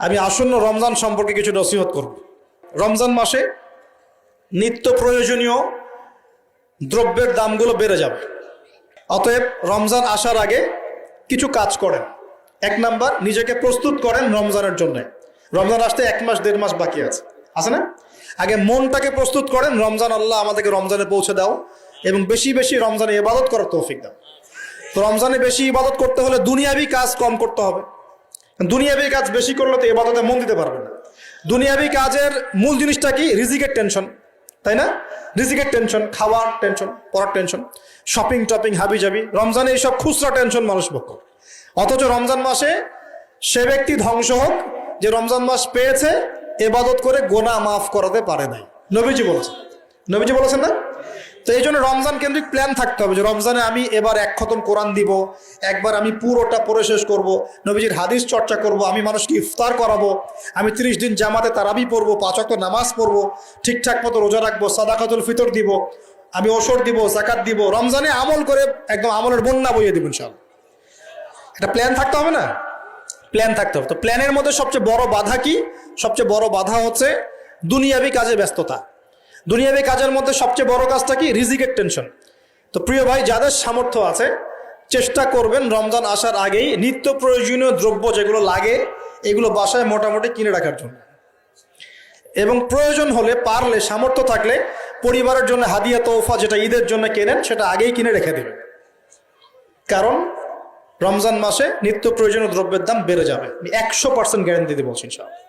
আমি আসন্ন রমজান সম্পর্কে কিছু নসিহত করব। রমজান মাসে নিত্য প্রয়োজনীয় দ্রব্যের দামগুলো বেড়ে যাবে। অতএব রমজান আসার আগে কিছু কাজ করেন। এক নাম্বার, নিজেকে প্রস্তুত করেন রমজানের জন্য। রমজান আসতে 1 মাস 1.5 মাস বাকি আছে না? আগে মনটাকে প্রস্তুত করেন, রমজান আল্লাহ আমাদেরকে রমজানে পৌঁছে দাও এবং বেশি বেশি রমজানে ইবাদত করার তৌফিক দাও। তো রমজানে বেশি ইবাদত করতে হলে দুনিয়াবি কাজ কম করতে হবে। দুনিয়াবি কাজ বেশি করলে তো ইবাদতে মন দিতে পারবে না। দুনিয়াবি কাজের মূল জিনিসটা কি? রিজিকের টেনশন, তাই না? রিজিকের টেনশন, খাওয়ার টেনশন, পড়ার টেনশন, শপিং টপিং হাবি জাবি। রমজানে এইসব খুচরা টেনশন মানুষ ভোগ করে। অথচ রমজান মাসে সে ব্যক্তি ধ্বংস হোক যে রমজান মাস পেয়েছে, ইবাদত করে গোনাহ মাফ করাতে পারে নাই। নবীজি বলেছেন না? তো এই জন্য রমজান কেন্দ্রিক প্ল্যান থাকতে হবে যে রমজানে আমি এবার 1 খতম কোরআন দিব, একবার আমি পুরোটা পড়ে শেষ করব, নবীজির হাদিস চর্চা করব, আমি মানুষকে ইফতার করাবো, আমি 30 দিন জামাতে তারাবি পড়বো, 5 ওয়াক্ত নামাজ পড়বো, ঠিকঠাক মতো রোজা রাখবো, সাদাকাতুল ফিতর দিব, আমি ওশর দিব, জাকাত দিব। রমজানে আমল করে একদম আমলের বন্যা বইয়ে দিব ইনশাআল্লাহ। একটা প্ল্যান থাকতে হবে না? প্ল্যান থাকতে হবে। তো প্ল্যানের মধ্যে সবচেয়ে বড় বাধা কি? সবচেয়ে বড় বাধা হচ্ছে দুনিয়াবি কাজে ব্যস্ততা। দুনিয়াবি কাজের মধ্যে সবচেয়ে বড় কাজটা কি? রিজিকের টেনশন। তো প্রিয় ভাই, যাদের সামর্থ্য আছে চেষ্টা করবেন রমজান আসার আগেই নিত্য প্রয়োজনীয় দ্রব্য যেগুলো লাগে এগুলো বাসায় মোটামুটি কিনে রাখার জন্য, এবং প্রয়োজন হলে পারলে সামর্থ্য থাকলে পরিবারের জন্য হাদিয়া তোফা যেটা ঈদের জন্য কেনেন সেটা আগেই কিনে রেখে দেবেন। কারণ রমজান মাসে নিত্য প্রয়োজনীয় দ্রব্যের দাম বেড়ে যাবে। 100% গ্যারান্টি দিয়ে বলছি ইনশাআল্লাহ।